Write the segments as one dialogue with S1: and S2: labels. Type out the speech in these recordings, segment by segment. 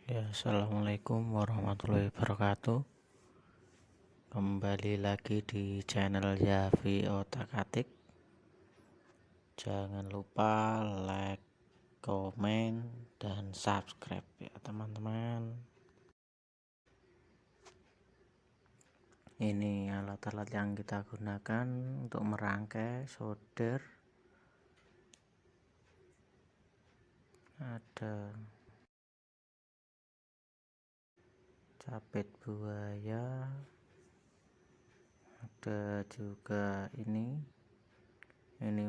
S1: Ya, assalamualaikum warahmatullahi wabarakatuh. Kembali lagi di channel Yafi Otak Atik. Jangan lupa like, komen, dan subscribe ya teman-teman. Ini alat-alat yang kita gunakan untuk merangkai solder. Ada capit buaya, ada juga ini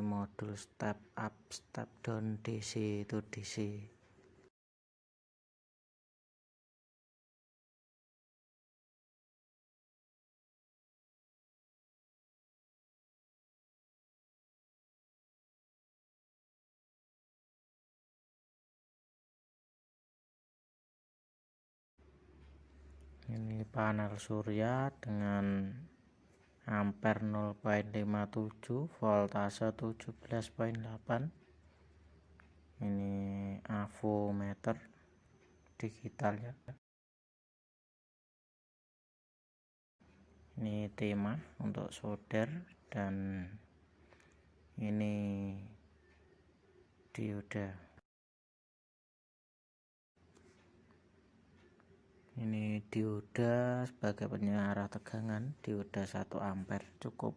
S1: modul step up step down DC, itu DC. Ini panel surya dengan ampere 0,57, voltase 17,8. Ini avometer digital ya. Ini tema untuk solder, dan ini dioda. Ini dioda sebagai penyearah tegangan. Dioda 1 ampere cukup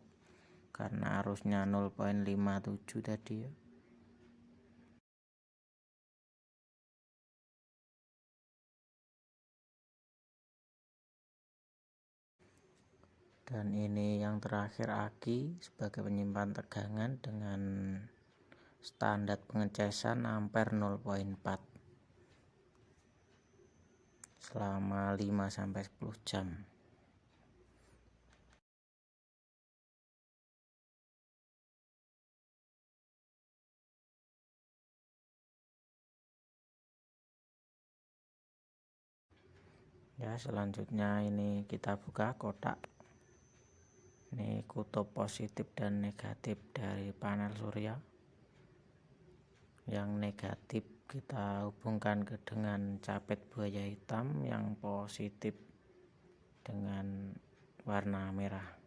S1: karena arusnya 0,57 tadi ya. Dan ini yang terakhir aki sebagai penyimpan tegangan dengan standar pengecasan ampere 0,4 selama 5-10 jam. Ya, selanjutnya ini kita buka kotak. Ini kutub positif dan negatif dari panel surya. Yang negatif kita hubungkan dengan capit buaya hitam, yang positif dengan warna merah.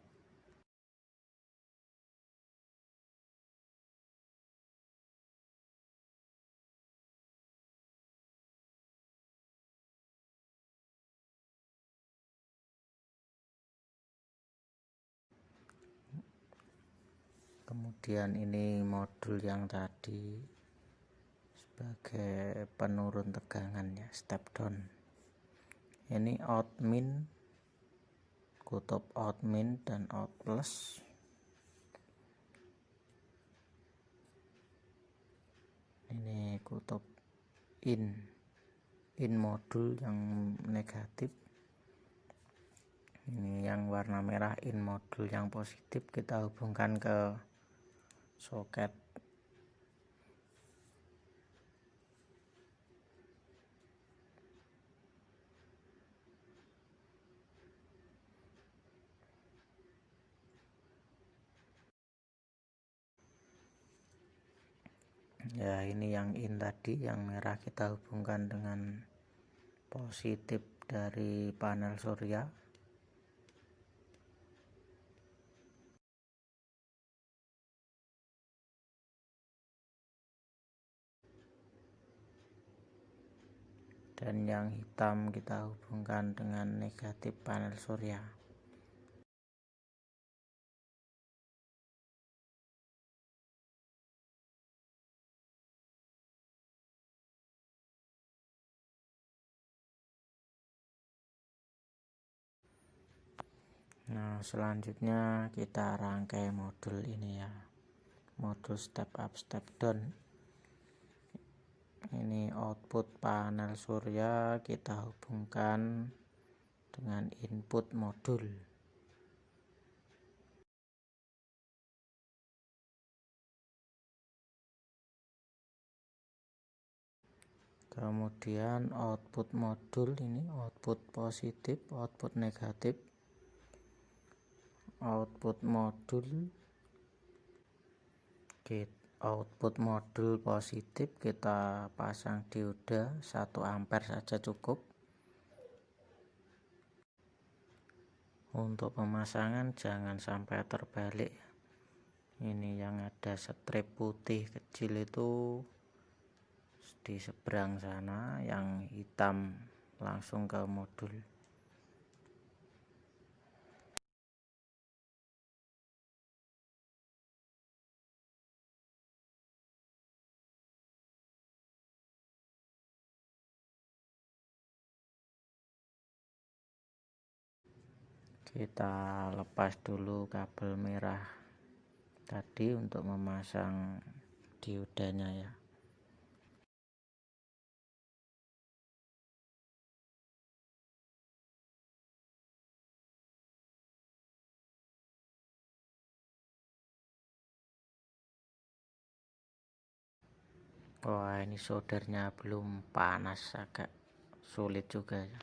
S1: Kemudian ini modul yang tadi sebagai penurun tegangan ya, step down. Ini out min, kutub out min dan out plus. Ini kutub in modul yang negatif. Ini yang warna merah in modul yang positif, kita hubungkan ke soket. Ya, ini yang in tadi, yang merah kita hubungkan dengan positif dari panel surya. Dan yang hitam kita hubungkan dengan negatif panel surya. Nah, selanjutnya kita rangkai modul ini ya, modul step up step down. Ini output panel surya kita hubungkan dengan input modul. Kemudian output modul ini output positif, output negatif. Output modul output modul positif kita pasang dioda 1 ampere saja cukup. Untuk pemasangan jangan sampai terbalik. Ini yang ada strip putih kecil itu di seberang sana, yang hitam langsung ke modul. Kita lepas dulu kabel merah tadi untuk memasang diodanya ya. Wah, ini soldernya belum panas, agak sulit juga ya.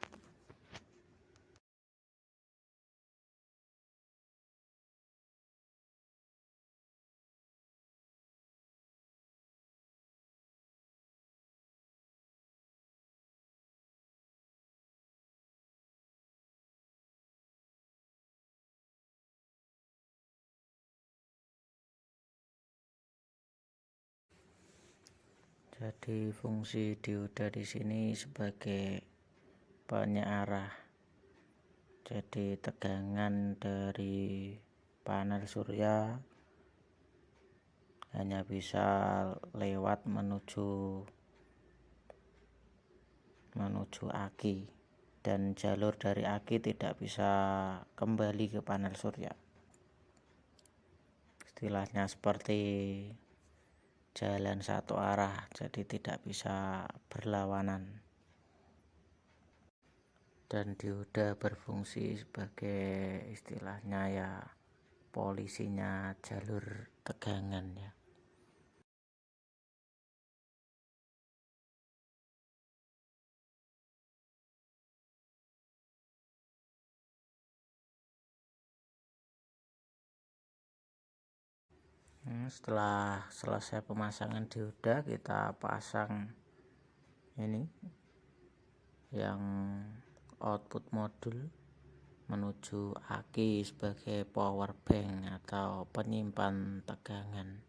S1: Jadi fungsi dioda di sini sebagai penyearah. Jadi tegangan dari panel surya hanya bisa lewat menuju aki, dan jalur dari aki tidak bisa kembali ke panel surya. Istilahnya seperti jalan satu arah, jadi tidak bisa berlawanan. Dan dioda berfungsi sebagai istilahnya ya polisinya jalur tegangan ya. Setelah selesai pemasangan dioda, kita pasang ini yang output modul menuju aki sebagai power bank atau penyimpan tegangan.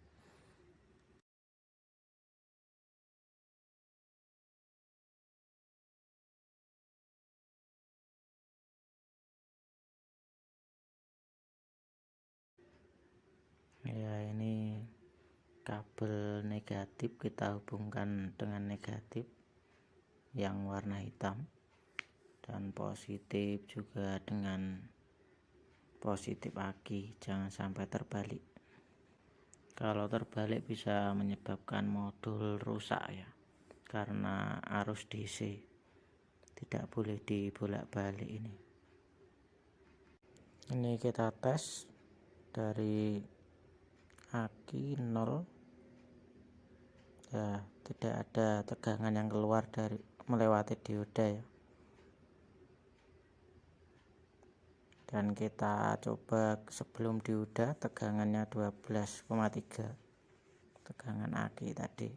S1: Ya, ini kabel negatif kita hubungkan dengan negatif yang warna hitam, dan positif juga dengan positif aki. Jangan sampai terbalik. Kalau terbalik bisa menyebabkan modul rusak ya, karena arus DC tidak boleh dibolak-balik. Ini kita tes dari aki 0 ya, tidak ada tegangan yang keluar dari melewati dioda ya. Dan kita coba sebelum dioda, tegangannya 12,3 tegangan aki tadi.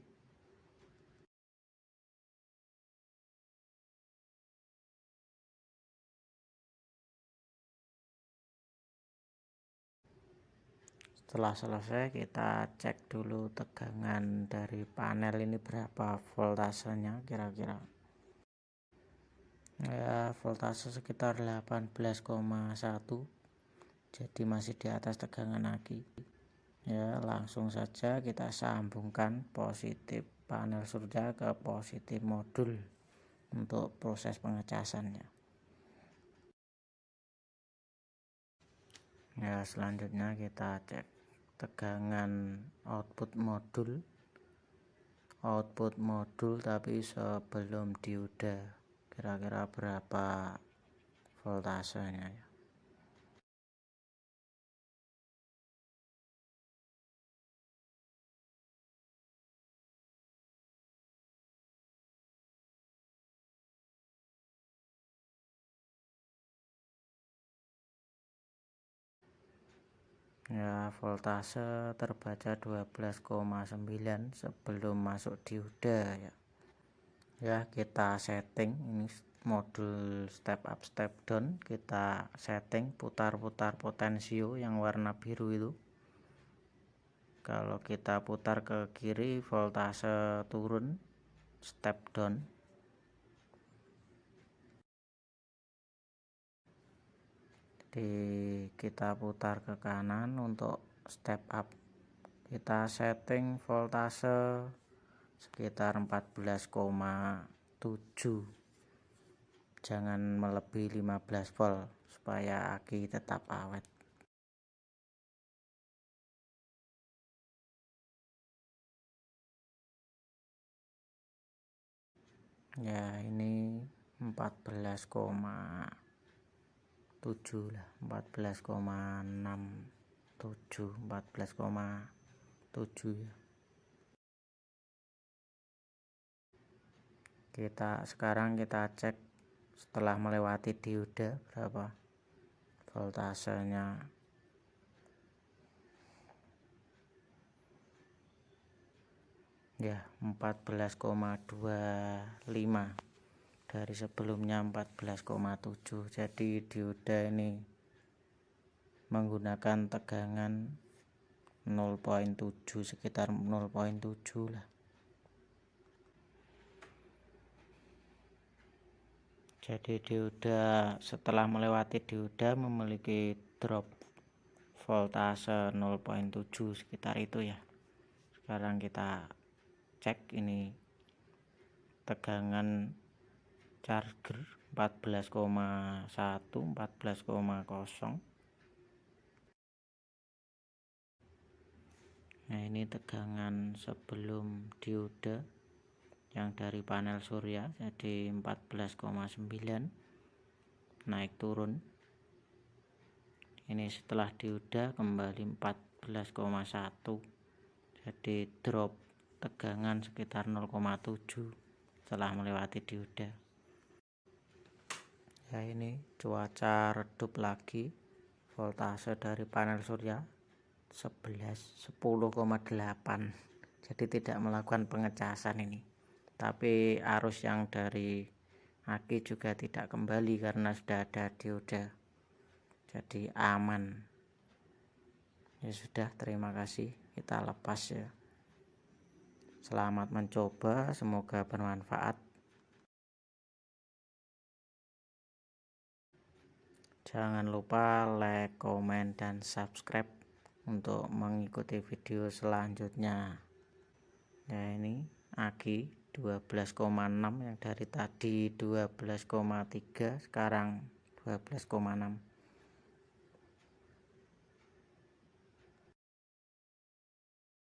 S1: Setelah selesai, kita cek dulu tegangan dari panel ini berapa voltasenya kira-kira. Ya, voltase sekitar 18,1, jadi masih di atas tegangan aki. Ya, langsung saja kita sambungkan positif panel surya ke positif modul untuk proses pengecasannya. Ya, selanjutnya kita cek tegangan output modul tapi sebelum dioda, kira-kira berapa voltasenya ya. Ya, voltase terbaca 12,9 sebelum masuk dioda ya. Ya, kita setting ini modul step up step down, kita setting putar-putar potensio yang warna biru itu. Kalau kita putar ke kiri voltase turun, step down. Jadi kita putar ke kanan untuk step up, kita setting voltase sekitar 14,7, jangan melebihi 15 volt supaya aki tetap awet. Ya, ini 14,7 lah, 14,67, 14,7 ya. Sekarang kita cek setelah melewati dioda berapa voltasenya. Ya, 14,25 dari sebelumnya 14,7. Jadi dioda ini menggunakan tegangan 0,7, sekitar 0,7 lah. Jadi dioda setelah melewati dioda memiliki drop voltase 0,7 sekitar itu ya. Sekarang kita cek ini tegangan charger 14,1, 14,0. Nah, ini tegangan sebelum dioda yang dari panel surya, jadi 14,9, naik turun. Ini setelah dioda kembali 14,1, jadi drop tegangan sekitar 0,7 setelah melewati dioda. Ya, ini cuaca redup lagi, voltase dari panel surya 10,8, jadi tidak melakukan pengecasan ini. Tapi arus yang dari aki juga tidak kembali karena sudah ada dioda, jadi aman. Ya sudah, terima kasih, kita lepas ya. Selamat mencoba, semoga bermanfaat. Jangan lupa like, komen, dan subscribe untuk mengikuti video selanjutnya. Ya, ini aki 12,6 yang dari tadi 12,3, sekarang 12,6.